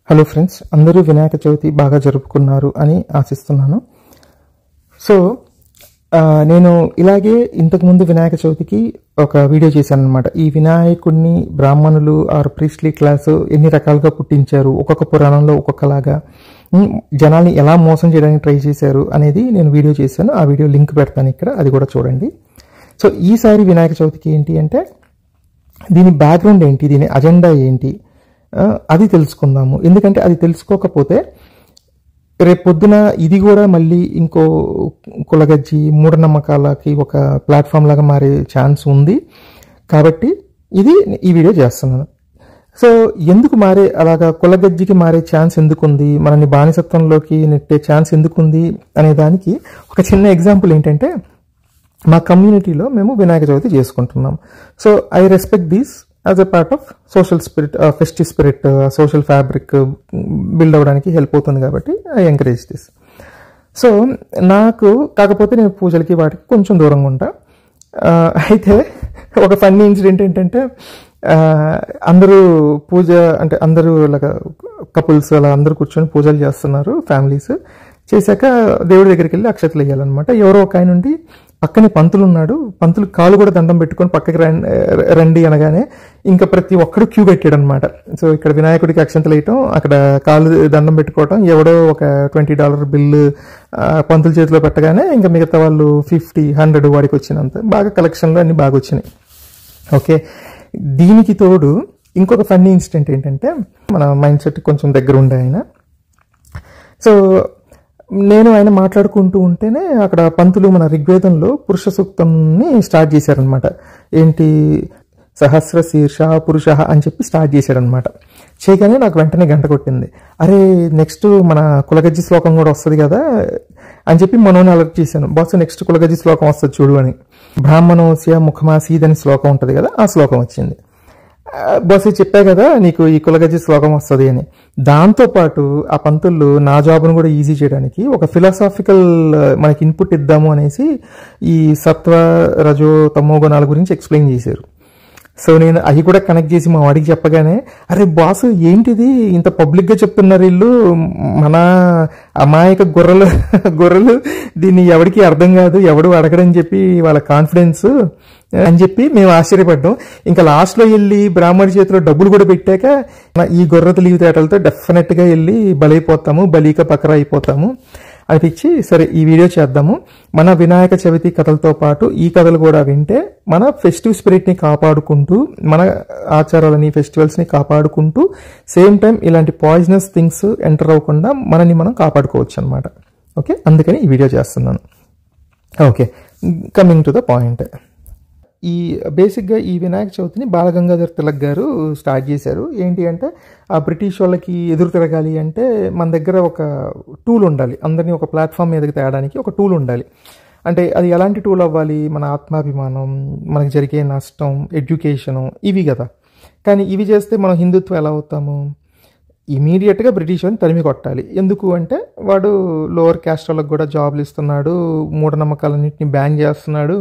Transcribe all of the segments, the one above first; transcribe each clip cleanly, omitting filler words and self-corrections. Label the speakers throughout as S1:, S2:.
S1: Hello friends, అందరూ వినాయక చవితి బాగా జరుపుకున్నారు అని ఆశిస్తున్నాను. సో నేను ఇలాగే ఇంతకుముందు వినాయక చవితికి ఒక వీడియో చేశాను అనమాట. ఈ వినాయకుడిని బ్రాహ్మణులు ఆర్ ప్రీస్ట్లీ క్లాసు ఎన్ని రకాలుగా పుట్టించారు, ఒక్కొక్క పురాణంలో ఒక్కొక్కలాగా జనాల్ని ఎలా మోసం చేయడానికి ట్రై చేశారు అనేది నేను వీడియో చేశాను. ఆ వీడియో లింక్ పెడతాను ఇక్కడ, అది కూడా చూడండి. సో ఈసారి వినాయక చవితికి ఏంటి అంటే దీని బ్యాక్గ్రౌండ్ ఏంటి, దీని అజెండా ఏంటి అది తెలుసుకుందాము. ఎందుకంటే అది తెలుసుకోకపోతే రేపొద్దున ఇది కూడా మళ్ళీ ఇంకో కులగజ్జి మూఢనమ్మకాలకి ఒక ప్లాట్ఫామ్ లాగా మారే ఛాన్స్ ఉంది. కాబట్టి ఈ వీడియో చేస్తున్నాను. సో ఎందుకు అలాగా కులగజ్జికి మారే ఛాన్స్ ఎందుకుంది, మనల్ని బానిసత్వంలోకి నెట్టే ఛాన్స్ ఎందుకుంది అనే దానికి ఒక చిన్న ఎగ్జాంపుల్ ఏంటంటే, మా కమ్యూనిటీలో మేము వినాయక చవితి చేసుకుంటున్నాం. So I respect these as a part of social spirit, festive spirit, social fabric build అవ్వడానికి హెల్ప్ అవుతుంది కాబట్టి ఐ ఎంకరేజ్ దిస్. సో నాకు కాకపోతే నేను పూజలకి వాటికి కొంచెం దూరంగా ఉంటా. అయితే ఒక ఫన్నీ ఇన్సిడెంట్ ఏంటంటే, అందరూ పూజ అంటే అందరూ అలాగా కపుల్స్ అలా అందరూ కూర్చొని పూజలు చేస్తున్నారు. ఫ్యామిలీస్ చేశాక దేవుడి దగ్గరికి వెళ్ళి అక్షతలు వేయాలన్నమాట. ఎవరో ఒక ఆయన నుండి పక్కనే పంతులు ఉన్నాడు. పంతులు కాలు కూడా దండం పెట్టుకొని పక్కకి రండి అనగానే ఇంకా ప్రతి ఒక్కడు క్యూ పెట్టాడు అనమాట. సో ఇక్కడ వినాయకుడికి అక్షంతలు వేయటం, అక్కడ కాలు దండం పెట్టుకోవటం, ఎవడో ఒక $20 బిల్లు పంతుల చేతిలో పెట్టగానే ఇంకా మిగతా వాళ్ళు 50, 100 వాడికి వచ్చినంత బాగా కలెక్షన్లు అన్ని బాగా వచ్చినాయి. ఓకే, దీనికి తోడు ఇంకొక ఫన్నీ ఇన్సిడెంట్ ఏంటంటే, మన మైండ్ సెట్ కొంచెం దగ్గర ఉండే ఆయన. సో నేను ఆయన మాట్లాడుకుంటూ ఉంటేనే అక్కడ పంతులు మన ఋగ్వేదంలో పురుష సూక్తంని స్టార్ట్ చేశారనమాట. ఏంటి, సహస్ర శీర్ష పురుష అని చెప్పి స్టార్ట్ చేశాడనమాట. చేయగానే నాకు వెంటనే గంట కొట్టింది. అరే నెక్స్ట్ మన కులగజ్జి శ్లోకం కూడా వస్తుంది కదా అని చెప్పి మనోని అలర్ట్ చేశాను. బాస్ నెక్స్ట్ కులగజ్జి శ్లోకం వస్తుంది చూడు అని. బ్రాహ్మణోస్య ముఖమాసీద్ అని శ్లోకం ఉంటుంది కదా, ఆ శ్లోకం వచ్చింది. బస్ చెప్పా కదా నీకు ఈ కులగజ్జి శ్లోకం వస్తుంది అని. దాంతోపాటు ఆ పంతులు నా జాబ్ను కూడా ఈజీ చేయడానికి ఒక ఫిలాసాఫికల్ మనకి ఇన్పుట్ ఇద్దాము అనేసి ఈ సత్వ రజో తమో గుణాల గురించి ఎక్స్ప్లెయిన్ చేశారు. సో నేను అవి కూడా కనెక్ట్ చేసి మా వాడికి చెప్పగానే, అరే బాస్ ఏంటిది ఇంత పబ్లిక్గా చెప్తున్నారు వీళ్ళు, మన అమాయక గొర్రెలు దీన్ని ఎవరికి అర్థం కాదు, ఎవడు అడగడని చెప్పి వాళ్ళ కాన్ఫిడెన్స్ అని చెప్పి మేము ఆశ్చర్యపడ్డాం. ఇంకా లాస్ట్లో వెళ్ళి బ్రాహ్మణి చేతిలో డబ్బులు కూడా పెట్టాక ఈ గొర్రె తెలివి తేటలతో డెఫినెట్గా వెళ్ళి బలైపోతాము, బలీక పకరా అయిపోతాము అనిపించి సరే ఈ వీడియో చేద్దాము. మన వినాయక చవితి కథలతో పాటు ఈ కథలు కూడా వింటే మన ఫెస్టివ్ స్పిరిట్ని కాపాడుకుంటూ, మన ఆచారాలని ఫెస్టివల్స్ని కాపాడుకుంటూ, సేమ్ టైం ఇలాంటి పాయిజనస్ థింగ్స్ ఎంటర్ అవ్వకుండా మనని మనం కాపాడుకోవచ్చు అనమాట. ఓకే, అందుకని ఈ వీడియో చేస్తున్నాను. Okay, coming to the point. బేసిక్గా ఈ వినాయక చవితిని బాలగంగాధర్ తిలక్ గారు స్టార్ట్ చేశారు. ఏంటి అంటే, ఆ బ్రిటిష్ వాళ్ళకి ఎదురు తిరగాలి అంటే మన దగ్గర ఒక టూల్ ఉండాలి, అందరినీ ఒక ప్లాట్ఫామ్ మీదకి తేయడానికి ఒక టూల్ ఉండాలి. అంటే అది ఎలాంటి టూల్ అవ్వాలి, మన ఆత్మాభిమానం, మనకి జరిగే నష్టం, ఎడ్యుకేషను, ఇవి కదా. కానీ ఇవి చేస్తే మనం హిందుత్వం ఎలా అవుతాము? ఇమీడియట్గా బ్రిటిష్ వాళ్ళని తరిమి కొట్టాలి. ఎందుకు అంటే వాడు లోవర్ క్యాస్ట్ వాళ్ళకి కూడా జాబ్లు ఇస్తున్నాడు, మూఢనమ్మకాలన్నింటినీ బ్యాన్ చేస్తున్నాడు.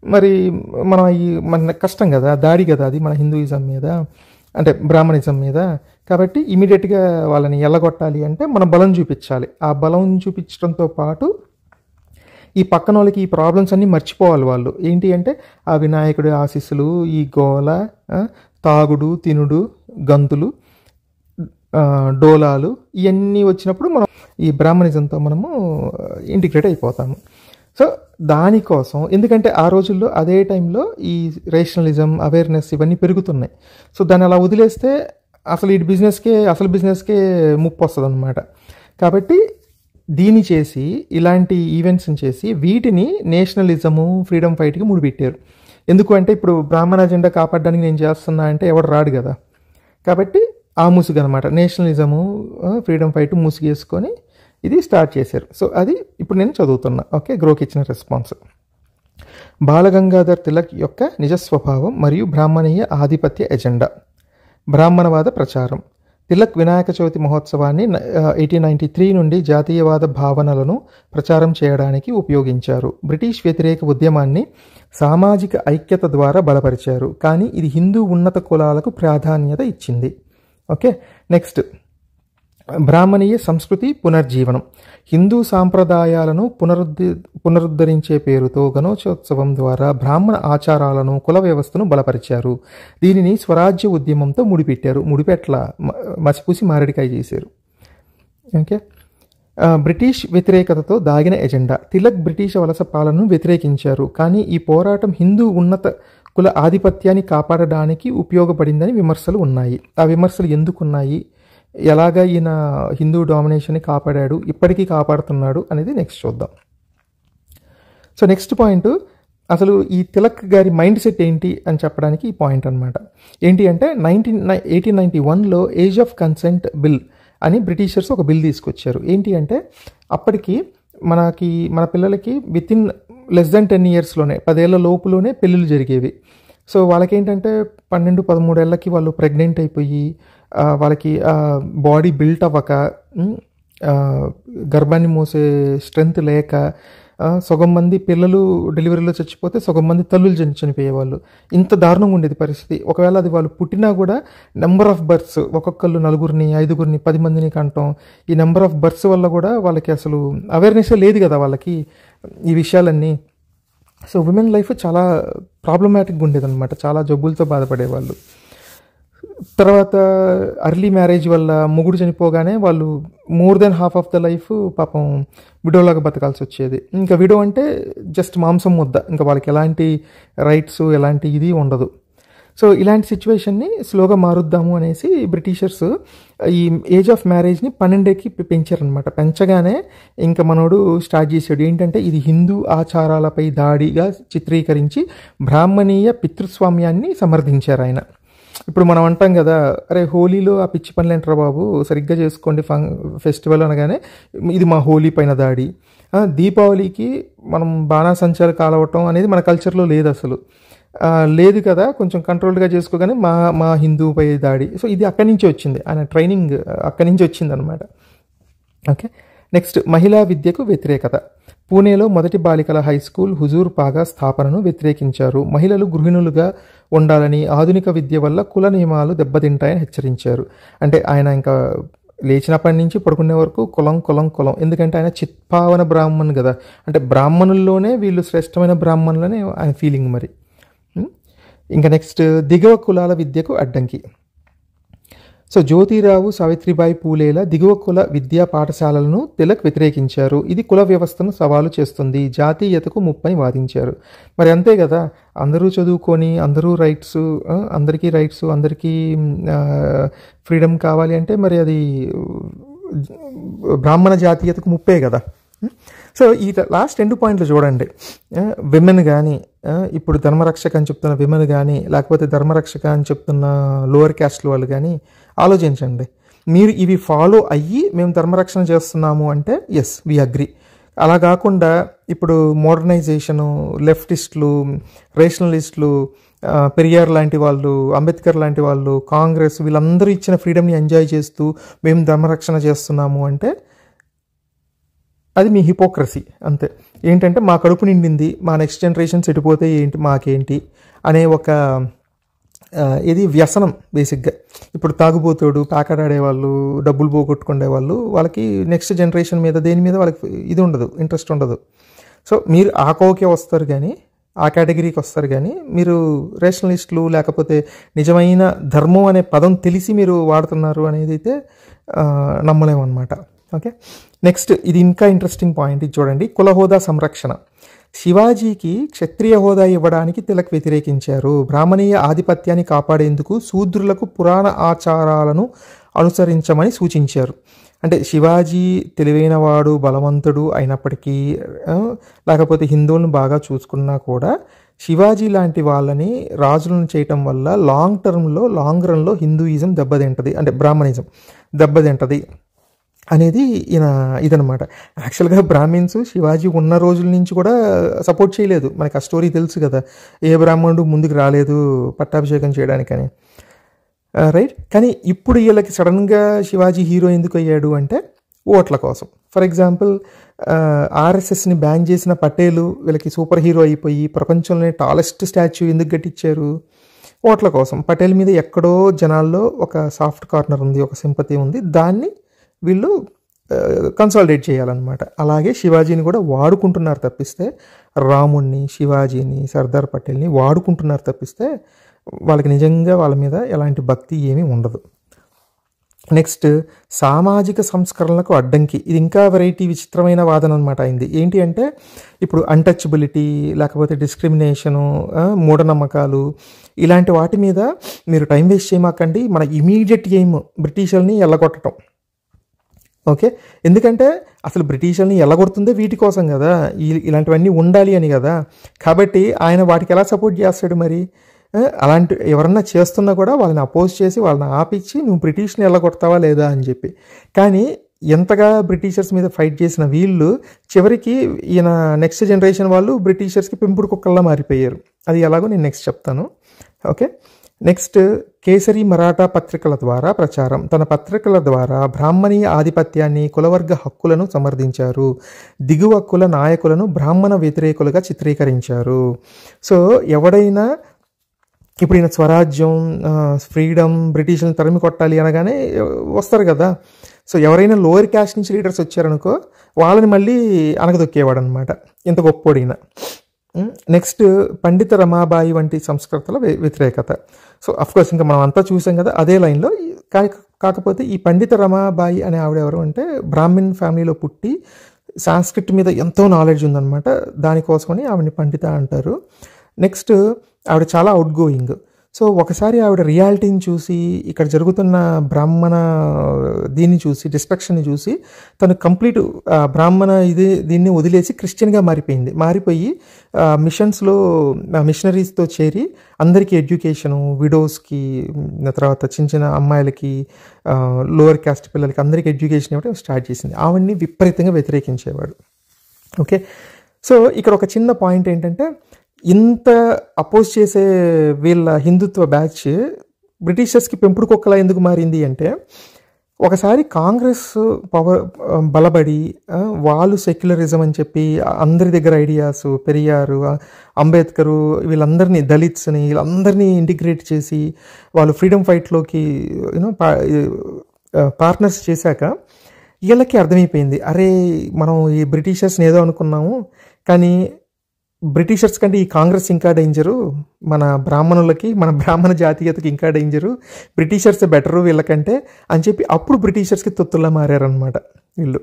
S1: మరి మనం మన కష్టం కదా, దాడి కదా అది మన హిందూయిజం మీద, అంటే బ్రాహ్మణిజం మీద. కాబట్టి ఇమీడియట్గా వాళ్ళని ఎల్లగొట్టాలి అంటే మనం బలం చూపించాలి. ఆ బలం చూపించడంతో పాటు ఈ పక్కన వాళ్ళకి ఈ ప్రాబ్లమ్స్ అన్నీ మర్చిపోవాలి వాళ్ళు. ఏంటి అంటే ఆ వినాయకుడి ఆశీస్సులు, ఈ గోల, తాగుడు, తినుడు, గంతులు, డోలాలు ఇవన్నీ వచ్చినప్పుడు మనం ఈ బ్రాహ్మణిజంతో మనము ఇంటిగ్రేట్ అయిపోతాము. సో దానికోసం, ఎందుకంటే ఆ రోజుల్లో అదే టైంలో ఈ రేషనలిజం, అవేర్నెస్ ఇవన్నీ పెరుగుతున్నాయి. సో దాన్ని అలా వదిలేస్తే అసలు బిజినెస్కే ముప్పు వస్తుంది అనమాట. కాబట్టి దీన్ని చేసి, ఇలాంటి ఈవెంట్స్ని చేసి వీటిని నేషనలిజము, ఫ్రీడమ్ ఫైట్కి ముడిపెట్టారు. ఎందుకు అంటే ఇప్పుడు బ్రాహ్మణ అజెండా కాపాడడానికి నేను చేస్తున్నా అంటే ఎవడు రాడు కదా. కాబట్టి ఆ ముసుగు అనమాట, నేషనలిజము, ఫ్రీడమ్ ఫైట్ ముసుగేసుకొని ఇది స్టార్ట్ చేశారు. సో అది ఇప్పుడు నేను చదువుతున్నా. ఓకే, గ్రోకి ఇచ్చిన రెస్పాన్స్. బాలగంగాధర్ తిలక్ యొక్క నిజ స్వభావం మరియు బ్రాహ్మణీయ ఆధిపత్య ఎజెండా. బ్రాహ్మణవాద ప్రచారం. తిలక్ వినాయక చవితి మహోత్సవాన్ని 1893 నుండి జాతీయవాద భావనలను ప్రచారం చేయడానికి ఉపయోగించారు. బ్రిటిష్ వ్యతిరేక ఉద్యమాన్ని సామాజిక ఐక్యత ద్వారా బలపరిచారు, కానీ ఇది హిందూ ఉన్నత కులాలకు ప్రాధాన్యత ఇచ్చింది. ఓకే, నెక్స్ట్ బ్రాహ్మణీయ సంస్కృతి పునర్జీవనం. హిందూ సాంప్రదాయాలను పునరుద్ధరించే పేరుతో గణేశోత్సవం ద్వారా బ్రాహ్మణ ఆచారాలను, కుల వ్యవస్థను బలపరిచారు. దీనిని స్వరాజ్య ఉద్యమంతో ముడిపెట్ల మసిపూసి మారేడికాయ చేశారు. ఓకే. బ్రిటిష్ వ్యతిరేకతతో దాగిన ఎజెండా. తిలక్ బ్రిటిష్ వలస పాలనను వ్యతిరేకించారు, కానీ ఈ పోరాటం హిందూ ఉన్నత కుల ఆధిపత్యాన్ని కాపాడడానికి ఉపయోగపడిందని విమర్శలు ఉన్నాయి. ఆ విమర్శలు ఎందుకున్నాయి, ఎలాగా ఈయన హిందూ డామినేషన్ని కాపాడాడు, ఇప్పటికీ కాపాడుతున్నాడు అనేది నెక్స్ట్ చూద్దాం. సో నెక్స్ట్ పాయింట్, అసలు ఈ తిలక్ గారి మైండ్ సెట్ ఏంటి అని చెప్పడానికి ఈ పాయింట్ అనమాట. ఏంటి అంటే 1891లో ఏజ్ ఆఫ్ కన్సెంట్ బిల్ అని బ్రిటిషర్స్ ఒక బిల్ తీసుకొచ్చారు. ఏంటి అంటే అప్పటికి మన పిల్లలకి వితిన్ లెస్ దెన్ 10 ఇయర్స్లోనే, 10 ఏళ్ల లోపులోనే పెళ్ళిళ్ళు జరిగేవి. సో వాళ్ళకేంటంటే 12-13 ఏళ్ళకి వాళ్ళు ప్రెగ్నెంట్ అయిపోయి వాళ్ళకి బాడీ బిల్ట్ అవ్వక, గర్భాన్ని మోసే స్ట్రెంగ్త్ లేక, సగం మంది పిల్లలు డెలివరీలో చచ్చిపోతే సగం మంది తల్లులు చనిపోయేవాళ్ళు. ఇంత దారుణంగా ఉండేది పరిస్థితి. ఒకవేళ అది వాళ్ళు పుట్టినా కూడా నెంబర్ ఆఫ్ బర్త్స్, ఒక్కొక్కళ్ళు 4, 5, 10 మందిని కంటాం. ఈ నెంబర్ ఆఫ్ బర్త్స్ వల్ల కూడా వాళ్ళకి అసలు అవేర్నెస్ లేదు కదా వాళ్ళకి ఈ విషయాలన్నీ. సో విమెన్ లైఫ్ చాలా ప్రాబ్లమాటిక్గా ఉండేది అనమాట. చాలా జబ్బులతో బాధపడేవాళ్ళు. తర్వాత అర్లీ మ్యారేజ్ వల్ల మొగుడు చనిపోగానే వాళ్ళు more than half of the life పాపం విడోలాగా బతకాల్సి వచ్చేది. ఇంకా విడో అంటే జస్ట్ మాంసం ముద్ద, ఇంకా వాళ్ళకి ఎలాంటి రైట్స్ ఎలాంటి ఇది ఉండదు. సో ఇలాంటి సిచ్యువేషన్ని స్లోగా మారుద్దాము అనేసి బ్రిటిషర్స్ ఈ ఏజ్ ఆఫ్ మ్యారేజ్ని 12కి పెంచారనమాట. పెంచగానే ఇంకా మనోడు స్టార్ట్ చేసాడు. ఏంటంటే ఇది హిందూ ఆచారాలపై దాడిగా చిత్రీకరించి బ్రాహ్మణీయ పితృస్వామ్యాన్ని సమర్థించారు ఆయన. ఇప్పుడు మనం అంటాం కదా, అరే హోలీలో ఆ పిచ్చి పనులు ఏంటారా బాబు, సరిగ్గా చేసుకోండి ఫెస్టివల్ అనగానే ఇది మా హోలీ పైన దాడి. దీపావళికి మనం బాణాసంచాలు కాలవటం అనేది మన కల్చర్లో లేదు అసలు, లేదు కదా, కొంచెం కంట్రోల్డ్గా చేసుకోగానే మా హిందూపై దాడి. సో ఇది అక్కడి నుంచి వచ్చింది, ఆయన ట్రైనింగ్ అక్కడి నుంచి వచ్చింది అనమాట. ఓకే. నెక్స్ట్, మహిళా విద్యకు వ్యతిరేకత. పూణేలో మొదటి బాలికల హై స్కూల్ హుజూర్ పాగా స్థాపనను వ్యతిరేకించారు. మహిళలు గృహిణులుగా ఉండాలని, ఆధునిక విద్య వల్ల కుల నియమాలు దెబ్బతింటాయని హెచ్చరించారు. అంటే ఆయన ఇంకా లేచినప్పటి నుంచి పడుకునే వరకు కులం కులం కులం, ఎందుకంటే ఆయన చిత్పావన బ్రాహ్మణ్ కదా, అంటే బ్రాహ్మణుల్లోనే వీళ్ళు శ్రేష్టమైన బ్రాహ్మణులని ఆయన ఫీలింగ్ మరి. ఇంకా నెక్స్ట్, దిగువ కులాల విద్యకు అడ్డంకి. సో జ్యోతిరావు సావిత్రిబాయి పూలేల దిగువ కుల విద్యా పాఠశాలలను తిలక్ వ్యతిరేకించారు. ఇది కుల వ్యవస్థను సవాలు చేస్తుంది, జాతీయతకు ముప్పని వాదించారు. మరి అంతే కదా, అందరూ చదువుకొని అందరూ రైట్స్, అందరికీ రైట్స్, అందరికీ ఫ్రీడమ్ కావాలి అంటే మరి అది బ్రాహ్మణ జాతీయతకు ముప్పే కదా. సో ఈ లాస్ట్ 2 పాయింట్లు చూడండి. విమెన్ కానీ, ఇప్పుడు ధర్మరక్షక అని చెప్తున్న విమెన్ కానీ, లేకపోతే ధర్మరక్షక అని చెప్తున్న లోవర్ క్యాస్ట్ వాళ్ళు కానీ ఆలోచించండి. మీరు ఇవి ఫాలో అయ్యి మేము ధర్మరక్షణ చేస్తున్నాము అంటే ఎస్ వి అగ్రి. అలా కాకుండా ఇప్పుడు మోడర్నైజేషను, లెఫ్టిస్టులు, రేషనలిస్టులు, పెరియార్ లాంటి వాళ్ళు, అంబేద్కర్ లాంటి వాళ్ళు, కాంగ్రెస్, వీళ్ళందరూ ఇచ్చిన ఫ్రీడమ్ని ఎంజాయ్ చేస్తూ మేము ధర్మరక్షణ చేస్తున్నాము అంటే అది మీ హిపోక్రసీ అంతే. ఏంటంటే మా కడుపు నిండింది, మా నెక్స్ట్ జనరేషన్స్ ఎటుపోతే ఏంటి మాకేంటి అనే ఒక ఇది వ్యసనం బేసిక్గా. ఇప్పుడు తాగుబోతాడు, ప్యాకెట్ ఆడేవాళ్ళు, డబ్బులు పోగొట్టుకునే వాళ్ళు, వాళ్ళకి నెక్స్ట్ జనరేషన్ మీద దేని మీద వాళ్ళకి ఇది ఉండదు, ఇంట్రెస్ట్ ఉండదు. సో మీరు ఆ కోకే వస్తారు కానీ, ఆ కేటగిరీకి వస్తారు కానీ, మీరు రేషనలిస్టులు లేకపోతే నిజమైన ధర్మం అనే పదం తెలిసి మీరు వాడుతున్నారు అనేది అయితే నమ్మలేమన్నమాట. ఓకే. నెక్స్ట్, ఇది ఇంకా ఇంట్రెస్టింగ్ పాయింట్, ఇది చూడండి. కుల హోదా సంరక్షణ. శివాజీకి క్షత్రియ హోదా ఇవ్వడానికి తిలక్ వ్యతిరేకించారు. బ్రాహ్మణీయ ఆధిపత్యాన్ని కాపాడేందుకు శూద్రులకు పురాణ ఆచారాలను అనుసరించమని సూచించారు. అంటే శివాజీ తెలివైనవాడు, బలవంతుడు అయినప్పటికీ, లేకపోతే హిందువులను బాగా చూసుకున్నా కూడా శివాజీ లాంటి వాళ్ళని రాజులను చేయటం వల్ల లాంగ్ రన్లో హిందూయిజం దెబ్బతింటది, అంటే బ్రాహ్మణిజం దెబ్బతింటది అనేది ఇదనమాట. యాక్చువల్గా బ్రాహ్మిన్స్ శివాజీ ఉన్న రోజుల నుంచి కూడా సపోర్ట్ చేయలేదు. మనకి ఆ స్టోరీ తెలుసు కదా, ఏ బ్రాహ్మణుడు ముందుకు రాలేదు పట్టాభిషేకం చేయడానికని, రైట్. కానీ ఇప్పుడు వీళ్ళకి సడన్గా శివాజీ హీరో ఎందుకు అయ్యాడు అంటే ఓట్ల కోసం. ఫర్ ఎగ్జాంపుల్, ఆర్ఎస్ఎస్ని బ్యాన్ చేసిన పటేలు వీళ్ళకి సూపర్ హీరో అయిపోయి ప్రపంచంలోనే టాలెస్ట్ స్టాచ్యూ ఎందుకు కట్టించారు? ఓట్ల కోసం. పటేల్ మీద ఎక్కడో జనాల్లో ఒక సాఫ్ట్ కార్నర్ ఉంది, ఒక సింపతి ఉంది, దాన్ని వీళ్ళు కన్సాలిడేట్ చేయాలన్నమాట. అలాగే శివాజీని కూడా వాడుకుంటున్నారు తప్పిస్తే, రాముణ్ణి, శివాజీని, సర్దార్ పటేల్ని వాడుకుంటున్నారు తప్పిస్తే వాళ్ళకి నిజంగా వాళ్ళ మీద ఎలాంటి భక్తి ఏమీ ఉండదు. నెక్స్ట్, సామాజిక సంస్కరణలకు అడ్డంకి. ఇది ఇంకా వెరైటీ విచిత్రమైన వాదన అనమాట అయింది. ఏంటి అంటే ఇప్పుడు అన్టచబిలిటీ, లేకపోతే డిస్క్రిమినేషను, మూఢనమ్మకాలు, ఇలాంటి వాటి మీద మీరు టైం వేస్ట్ చేయమాకండి. మన ఇమీడియట్ ఎయిమ్ బ్రిటిషర్ని ఎల్లగొట్టడం. ఓకే, ఎందుకంటే అసలు బ్రిటిషర్ని ఎల్లగొడుతుందే వీటి కోసం కదా, ఇలాంటివన్నీ ఉండాలి అని కదా. కాబట్టి ఆయన వాటికి ఎలా సపోర్ట్ చేస్తాడు మరి? అలాంటి ఎవరన్నా చేస్తున్నా కూడా వాళ్ళని అపోజ్ చేసి వాళ్ళని ఆపించి నువ్వు బ్రిటిష్ని ఎల్లగొడతావా లేదా అని చెప్పి. కానీ ఎంతగా బ్రిటిషర్స్ మీద ఫైట్ చేసిన వీళ్ళు చివరికి ఈయన నెక్స్ట్ జనరేషన్ వాళ్ళు బ్రిటిషర్స్కి పెంపుడు కుక్కల్లా మారిపోయారు. అది ఎలాగో నేను నెక్స్ట్ చెప్తాను. ఓకే, నెక్స్ట్, కేసరి మరాఠా పత్రికల ద్వారా ప్రచారం. తన పత్రికల ద్వారా బ్రాహ్మణీయ ఆధిపత్యాన్ని, కులవర్గ హక్కులను సమర్థించారు. దిగువ కుల నాయకులను బ్రాహ్మణ వ్యతిరేకులుగా చిత్రీకరించారు. సో ఎవడైనా ఇప్పుడు ఈయన స్వరాజ్యం, ఫ్రీడమ్, బ్రిటిష్ని తరిమి కొట్టాలి అనగానే వస్తారు కదా. సో ఎవరైనా లోయర్ క్యాస్ట్ నుంచి లీడర్స్ వచ్చారనుకో వాళ్ళని మళ్ళీ అనగదొక్కేవాడు అనమాట. ఇంత గొప్పోడిన. నెక్స్ట్, పండిత రమాబాయి వంటి సంస్కృతుల వ్యతిరేకత. సో అఫ్కోర్స్ ఇంకా మనం అంతా చూసాం కదా అదే లైన్లో. కాకపోతే ఈ పండిత రమాబాయి అనే ఆవిడ ఎవరు అంటే బ్రాహ్మిన్ ఫ్యామిలీలో పుట్టి సాంస్క్రిట్ మీద ఎంతో నాలెడ్జ్ ఉందన్నమాట. దానికోసమని ఆవిడని పండిత అంటారు. నెక్స్ట్, ఆవిడ చాలా అవుట్ గోయింగ్. సో ఒకసారి ఆవిడ రియాలిటీని చూసి, ఇక్కడ జరుగుతున్న బ్రాహ్మణ దీన్ని చూసి, డిస్ట్రక్షన్ని చూసి తను కంప్లీట్ బ్రాహ్మణ దీన్ని వదిలేసి క్రిస్టియన్గా మారిపోయి మిషనరీస్తో చేరి అందరికీ ఎడ్యుకేషను, విడోస్కి, తర్వాత చిన్న చిన్న అమ్మాయిలకి, లోవర్ క్యాస్ట్ పిల్లలకి అందరికీ ఎడ్యుకేషన్ ఇవ్వడం స్టార్ట్ చేసింది. ఆవిడ్ని విపరీతంగా వ్యతిరేకించేవాడు. ఓకే, సో ఇక్కడ ఒక చిన్న పాయింట్ ఏంటంటే ఇంత అపోజ్ చేసే వీళ్ళ హిందుత్వ బ్యాచ్ బ్రిటిషర్స్కి పెంపుడు కుక్కలా ఎందుకు మారింది అంటే, ఒకసారి కాంగ్రెస్ పవర్ బలబడి వాళ్ళు సెక్యులరిజం అని చెప్పి అందరి దగ్గర ఐడియాస్, పెరియారు, అంబేద్కరు, వీళ్ళందరినీ, దళిత్స్ని, వీళ్ళందరినీ ఇంటిగ్రేట్ చేసి వాళ్ళు ఫ్రీడమ్ ఫైట్లోకి పార్ట్నర్స్ చేశాక వీళ్ళకి అర్థమైపోయింది, అరే మనం ఈ బ్రిటిషర్స్ని ఏదో అనుకున్నాము కానీ బ్రిటిషర్స్ కంటే ఈ కాంగ్రెస్ ఇంకా డేంజరు, మన బ్రాహ్మణులకి, మన బ్రాహ్మణ జాతీయతకి ఇంకా డేంజరు, బ్రిటిషర్స్ బెటరు వీళ్ళకంటే అని చెప్పి అప్పుడు బ్రిటిషర్స్కి తొత్తుల్లా మారారనమాట వీళ్ళు.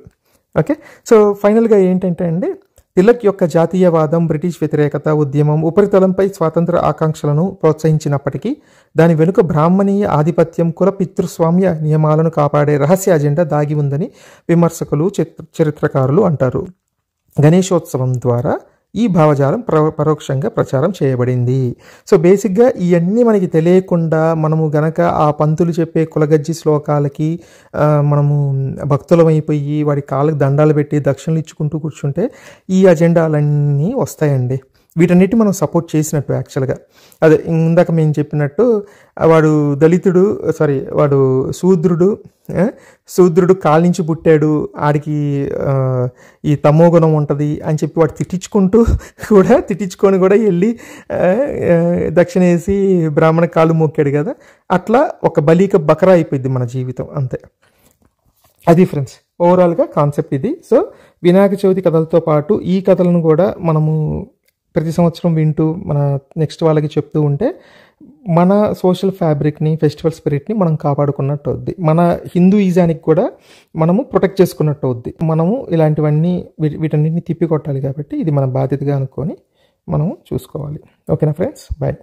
S1: ఓకే, సో ఫైనల్గా ఏంటంటే అండి, తిలక్ యొక్క జాతీయవాదం, బ్రిటిష్ వ్యతిరేకత ఉద్యమం ఉపరితలంపై స్వాతంత్ర ఆకాంక్షలను ప్రోత్సహించినప్పటికీ దాని వెనుక బ్రాహ్మణీయ ఆధిపత్యం, కుల పితృస్వామ్య నియమాలను కాపాడే రహస్య అజెండా దాగి ఉందని విమర్శకులు, చరిత్రకారులు అంటారు. గణేశోత్సవం ద్వారా ఈ భావజాలం పరోక్షంగా ప్రచారం చేయబడింది. సో బేసిక్గా ఇవన్నీ మనకి తెలియకుండా మనము గనక ఆ పంతులు చెప్పే కులగజ్జి శ్లోకాలకి మనము భక్తులమైపోయి వాడి కాళ్ళకి దండాలు పెట్టి దక్షిణలు ఇచ్చుకుంటూ కూర్చుంటే ఈ అజెండాలన్నీ వస్తాయండి. వీటన్నిటి మనం సపోర్ట్ చేసినట్టు యాక్చువల్గా. అదే ఇందాక మేము చెప్పినట్టు వాడు శూద్రుడు కాళ్ళ నుంచి పుట్టాడు, ఆడికి ఈ తమోగుణం ఉంటుంది అని చెప్పి వాడు తిట్టించుకొని కూడా వెళ్ళి దక్షిణ వేసి బ్రాహ్మణ కాళ్ళు మొక్కాడు కదా. అట్లా ఒక బలీక బకరా అయిపోయింది మన జీవితం, అంతే. అది ఫ్రెండ్స్ ఓవరాల్గా కాన్సెప్ట్ ఇది. సో వినాయక చవితి కథలతో పాటు ఈ కథలను కూడా మనము ప్రతి సంవత్సరం వింటూ మన నెక్స్ట్ వాళ్ళకి చెప్తూ ఉంటే మన సోషల్ ఫ్యాబ్రిక్ని, ఫెస్టివల్ స్పిరిట్ని మనం కాపాడుకున్నట్టు అవుద్ది. మన హిందూయిజానికి కూడా మనము ప్రొటెక్ట్ చేసుకున్నట్టు అవుద్ది. మనము ఇలాంటివన్నీ వీటన్నిటిని తిప్పికొట్టాలి కాబట్టి ఇది మన బాధ్యతగా అనుకొని మనము చూసుకోవాలి. ఓకేనా ఫ్రెండ్స్, బాయ్.